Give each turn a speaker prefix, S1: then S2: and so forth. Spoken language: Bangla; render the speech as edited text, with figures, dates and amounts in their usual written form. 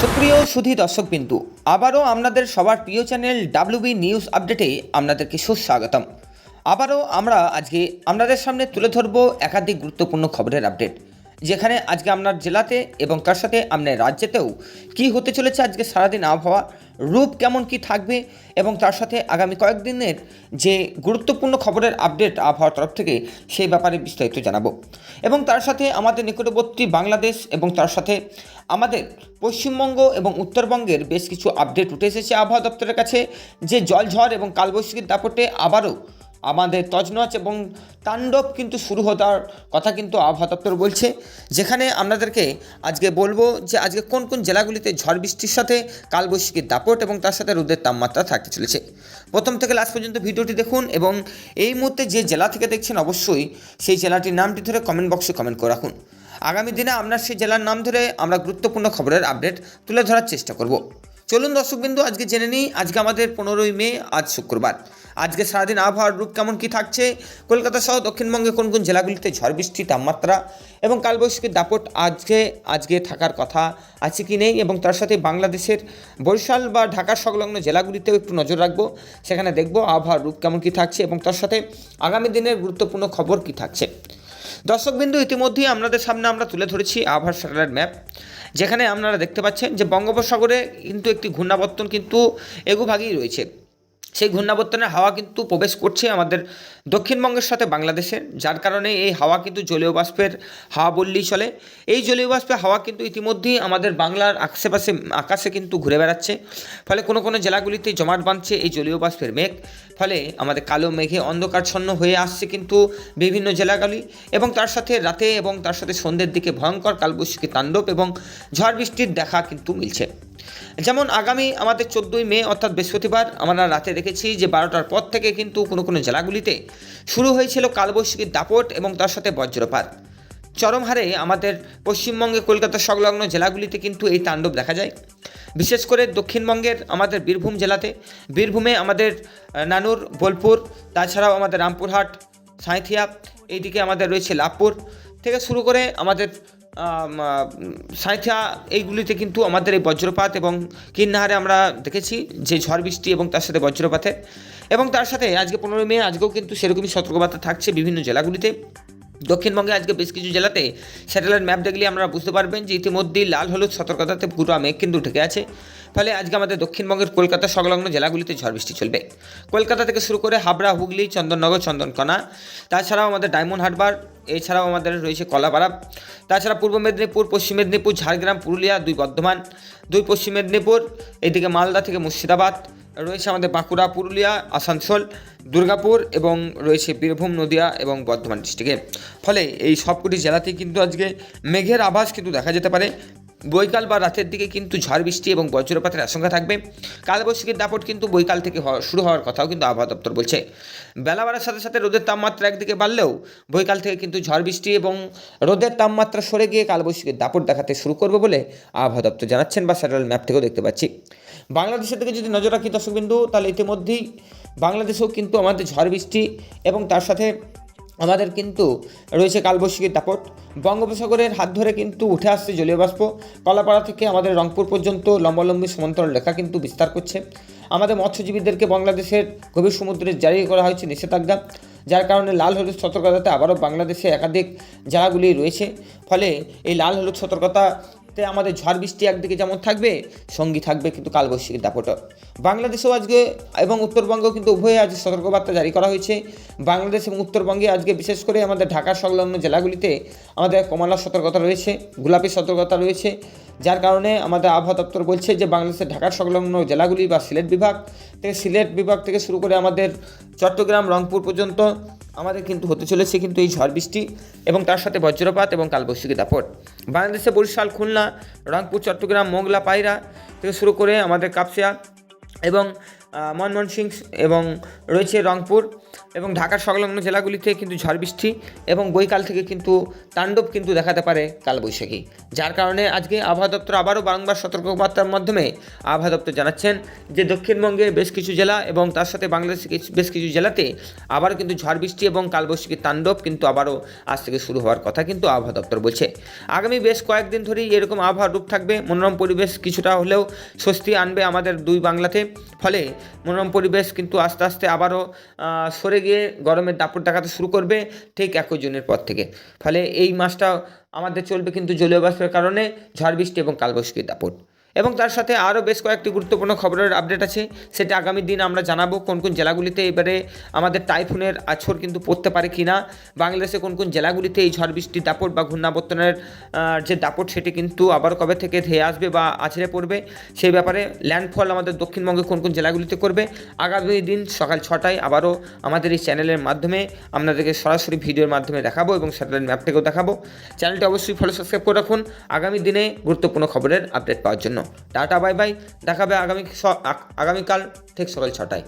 S1: সুপ্রিয় সুধী দর্শকবিন্দু, আবারও আপনাদের সবার প্রিয় চ্যানেল ডাব্লিউবি নিউজ আপডেটে আপনাদেরকে সুস্বাগতম। আবারও আমরা আজকে আপনাদের সামনে তুলে ধরব একাধিক গুরুত্বপূর্ণ খবরের আপডেট, যেখানে আজকে আপনার জেলাতে এবং তার সাথে আপনার রাজ্যেতেও কি হতে চলেছে, আজকে সারাদিন আবহাওয়া রূপ কেমন কি থাকবে এবং তার সাথে আগামী কয়েকদিনের যে গুরুত্বপূর্ণ খবরের আপডেট আবহাওয়ার তরফ থেকে সেই ব্যাপারে বিস্তারিত জানাবো। এবং তার সাথে আমাদের নিকটবর্তী বাংলাদেশ এবং তার সাথে আমাদের পশ্চিমবঙ্গ এবং উত্তরবঙ্গের বেশ কিছু আপডেট উঠে এসেছে আবহাওয়া দপ্তরের কাছে, যে জলঝড় এবং কালবৈশাখীর দাপটে আবারও আমাদের তছনছ এবং তাণ্ডব কিন্তু শুরু হওয়ার কথা কিন্তু আবহাওয়া দপ্তর বলছে। যেখানে আপনাদেরকে আজকে বলবো যে আজকে কোন কোন জেলাগুলিতে ঝড় বৃষ্টির সাথে কালবৈশাখীর দাপট এবং তার সাথে রোদের তাপমাত্রা থাকতে চলেছে। প্রথম থেকে লাস্ট পর্যন্ত ভিডিওটি দেখুন এবং এই মুহূর্তে যে জেলা থেকে দেখছেন অবশ্যই সেই জেলাটির নামটি ধরে কমেন্ট বক্সে কমেন্ট করে রাখুন। আগামী দিনে আপনার সেই জেলার নাম ধরে আমরা গুরুত্বপূর্ণ খবরের আপডেট তুলে ধরার চেষ্টা করব। চলুন দর্শকবিন্দু, আজকে জেনে নিই আজকে আমাদের 15ই মে, আজ শুক্রবার। আজকে সারাদিন আবহাওয়ার রূপ কেমন কি থাকছে, কলকাতা সহ দক্ষিণবঙ্গে কোন কোন জেলাগুলিতে ঝড় বৃষ্টি, তাপমাত্রা এবং কালবৈশাখীর দাপট আজকে থাকার কথা আছে কি নেই, এবং তার সাথে বাংলাদেশের বরিশাল বা ঢাকার সংলগ্ন জেলাগুলিতেও একটু নজর রাখবো। সেখানে দেখব আবহাওয়ার রূপ কেমন কি থাকছে এবং তার সাথে আগামী দিনের গুরুত্বপূর্ণ খবর কি থাকছে। দর্শকবিন্দু, ইতিমধ্যেই আপনাদের সামনে আমরা তুলে ধরেছি আবহাওয়ার স্যাটেলাইট ম্যাপ, যেখানে আপনারা দেখতে পাচ্ছেন যে বঙ্গোপসাগরে কিন্তু একটি ঘূর্ণাবর্তন কিন্তু এগুভাগেই রয়েছে। সেই ঘূর্ণাবর্তনের হাওয়া কিন্তু প্রবেশ করছে আমাদের দক্ষিণবঙ্গের সাথে বাংলাদেশের, যার কারণে এই হাওয়া কিন্তু জলীয় বাষ্পের হাওয়া বললেই চলে। এই জলীয় বাষ্পের হাওয়া কিন্তু ইতিমধ্যেই আমাদের বাংলার আশেপাশে আকাশে কিন্তু ঘুরে বেড়াচ্ছে, ফলে কোনো কোনো জেলাগুলিতে জমাট বাঁধছে এই জলীয় বাষ্পের মেঘ। ফলে আমাদের কালো মেঘে অন্ধকারচ্ছন্ন হয়ে আসছে কিন্তু বিভিন্ন জেলাগুলি, এবং তার সাথে রাতে এবং তার সাথে সন্ধ্যের দিকে ভয়ঙ্কর কালবৈশাখী তাণ্ডব এবং ঝড় বৃষ্টির দেখা কিন্তু মিলছে। যেমন আগামী আমাদের 14ই মে অর্থাৎ বৃহস্পতিবার আমরা রাতে দেখেছি যে 12টার পর থেকে কিন্তু কোনো কোনো জেলাগুলিতে শুরু হয়েছিল কালবৈশাখীর দাপট এবং তার সাথে বজ্রপাত। চরম হারে আমাদের পশ্চিমবঙ্গে কলকাতা সংলগ্ন জেলাগুলিতে কিন্তু এই তাণ্ডব দেখা যায়। বিশেষ করে দক্ষিণবঙ্গের আমাদের বীরভূম জেলাতে, বীরভূমে আমাদের নানুর, বোলপুর, তাছাড়াও আমাদের রামপুরহাট, সাঁইথিয়া, এইদিকে আমাদের রয়েছে লাভপুর থেকে শুরু করে আমাদের সাঁইথিয়া, এইগুলিতে কিন্তু আমাদের এই বজ্রপাত এবং কিন্নাহারে আমরা দেখেছি যে ঝড় বৃষ্টি এবং তার সাথে বজ্রপাতের, এবং তার সাথে আজকে 15ই মে আজকেও কিন্তু সেরকমই সতর্কবার্তা থাকছে বিভিন্ন জেলাগুলিতে। দক্ষিণবঙ্গে আজকে বেশ কিছু জেলাতে স্যাটেলাইট ম্যাপ দেখলে আপনারা বুঝতে পারবেন যে ইতিমধ্যেই লাল হলুদ সতর্কতাতে পুরো মেঘ কিন্তু ঢেকে আছে। ফলে আজকে আমাদের দক্ষিণবঙ্গের কলকাতা সংলগ্ন জেলাগুলিতে ঝড় বৃষ্টি চলবে। কলকাতা থেকে শুরু করে হাবড়া, হুগলি, চন্দননগর, চন্দনকোনা, তাছাড়াও আমাদের ডায়মন্ড হারবার, এছাড়াও আমাদের রয়েছে কলাপাড়া, তাছাড়া পূর্ব মেদিনীপুর, পশ্চিম মেদিনীপুর, ঝাড়গ্রাম, পুরুলিয়া, 2 বর্ধমান, 2 পশ্চিম মেদিনীপুর, এইদিকে মালদা থেকে মুর্শিদাবাদ, রয়েছে আমাদের বাঁকুড়া, পুরুলিয়া, আসানসোল, দুর্গাপুর এবং রয়েছে বীরভূম, নদিয়া এবং বর্ধমান ডিস্ট্রিক্টে। ফলে এই সবকটি জেলাতেই কিন্তু আজকে মেঘের আভাস কিন্তু দেখা যেতে পারে। বৈকাল বা রাতের দিকে কিন্তু ঝড় বৃষ্টি এবং বজ্রপাতের আশঙ্কা থাকবে। কালবৈশাখীর দাপট কিন্তু বৈকাল থেকে শুরু হওয়ার কথাও কিন্তু আবহাওয়া দপ্তর বলছে। বেলা বাড়ার সাথে সাথে রোদের তাপমাত্রা একদিকে বাড়লেও বৈকাল থেকে কিন্তু ঝড় বৃষ্টি এবং রোদের তাপমাত্রা সরে গিয়ে কালবৈশাখীর দাপট দেখাতে শুরু করবে বলে আবহাওয়া দপ্তর জানাচ্ছেন, বা স্যাটেলাইট ম্যাপ থেকেও দেখতে পাচ্ছি। বাংলাদেশের দিকে যদি নজর রাখি দর্শকবিন্দু, তাহলে ইতিমধ্যেই বাংলাদেশেও কিন্তু আমাদের ঝড় বৃষ্টি এবং তার সাথে আমাদের কিন্তু রয়েছে কালবৈশাখীর দাপট। বঙ্গোপসাগরের হাত ধরে কিন্তু উঠে আসছে জলীয় বাষ্প। কলাপাড়া থেকে আমাদের রংপুর পর্যন্ত লম্বালম্বী সমান্তরাল রেখা কিন্তু বিস্তার করছে। আমাদের মৎস্যজীবীদেরকে বাংলাদেশের গভীর সমুদ্রে জারি করা হয়েছে নিষেধাজ্ঞা, যার কারণে লাল হলুদ সতর্কতাতে আবারও বাংলাদেশে একাধিক জেলাগুলি রয়েছে। ফলে এই লাল হলুদ সতর্কতাতে আমাদের ঝড় বৃষ্টি একদিকে যেমন থাকবে, সঙ্গী থাকবে কিন্তু কালবৈশাখীর দাপটও। বাংলাদেশেও আজকে এবং উত্তরবঙ্গেও কিন্তু উভয়ে আজ সতর্কবার্তা জারি করা হয়েছে। বাংলাদেশ এবং উত্তরবঙ্গে আজকে বিশেষ করে আমাদের ঢাকার সংলগ্ন জেলাগুলিতে আমাদের কমলা সতর্কতা রয়েছে, গোলাপি সতর্কতা রয়েছে, যার কারণে আমাদের আবহাওয়া দপ্তর বলছে যে বাংলাদেশের ঢাকার সংলগ্ন জেলাগুলি বা সিলেট বিভাগ থেকে শুরু করে আমাদের চট্টগ্রাম, রংপুর পর্যন্ত আমাদের কিন্তু হতে চলেছে কিন্তু এই ঝড় বৃষ্টি এবং তার সাথে বজ্রপাত এবং কালবৈশাখী দাপট। বাংলাদেশে বরিশাল, খুলনা, রংপুর, চট্টগ্রাম, মোংলা, পায়রা থেকে শুরু করে আমাদের কাপসিয়া এবং ময়মনসিংহ এবং রয়েছে রংপুর এবং ঢাকার সংলগ্ন জেলাগুলিতে কিন্তু ঝড় বৃষ্টি এবং বৈকাল থেকে কিন্তু তাণ্ডব কিন্তু দেখাতে পারে কালবৈশাখী, যার কারণে আজকে আবহাওয়া দপ্তর আবারও বারংবার সতর্কবার্তার মাধ্যমে আবহাওয়া দপ্তর জানাচ্ছেন যে দক্ষিণবঙ্গের বেশ কিছু জেলা এবং তার সাথে বাংলাদেশের বেশ কিছু জেলাতে আবারও কিন্তু ঝড় বৃষ্টি এবং কালবৈশাখীর তাণ্ডব কিন্তু আবারও আজ থেকে শুরু হওয়ার কথা কিন্তু আবহাওয়া দপ্তর বলছে। আগামী বেশ কয়েকদিন ধরেই এরকম আবহাওয়ার রূপ থাকবে। মনোরম পরিবেশ কিছুটা হলেও স্বস্তি আনবে আমাদের দুই বাংলাতে, ফলে মনোরম পরিবেশ কিন্তু আস্তে আস্তে আবারও সরে গিয়ে গরমের দাপট দেখাতে শুরু করবে ঠিক 21 জুনের পর থেকে। ফলে এই মাসটা আমাদের চলবে কিন্তু জলীয় বাষ্পের কারণে ঝড় বৃষ্টি এবং কালবৈশাখীর দাপট। এবং তার সাথে আরও বেশ কয়েকটি গুরুত্বপূর্ণ খবরের আপডেট আছে, সেটা আগামী দিন আমরা জানাবো কোন কোন জেলাগুলিতে এবারে আমাদের টাইফুনের আছর কিন্তু পড়তে পারে কি না, বাংলাদেশে কোন কোন জেলাগুলিতে এই ঝড় বৃষ্টির দাপট বা ঘূর্ণাবর্তনের যে দাপট সেটি কিন্তু আবার কবে থেকে ধেয়ে আসবে বা আছড়ে পড়বে, সেই ব্যাপারে ল্যান্ডফল আমাদের দক্ষিণবঙ্গে কোন কোন জেলাগুলিতে করবে আগামী দিন সকাল 6টায় আবারও আমাদের এই চ্যানেলের মাধ্যমে আপনাদেরকে সরাসরি ভিডিওর মাধ্যমে দেখাবো এবং স্যাটেলাইট ম্যাপ থেকেও দেখাবো। চ্যানেলটি অবশ্যই ফলো সাবস্ক্রাইব করে রাখুন আগামী দিনে গুরুত্বপূর্ণ খবরের আপডেট পাওয়ার জন্য। টাটা বাই বাই, দেখাবে আগামীকাল ঠিক সকাল 6টায়।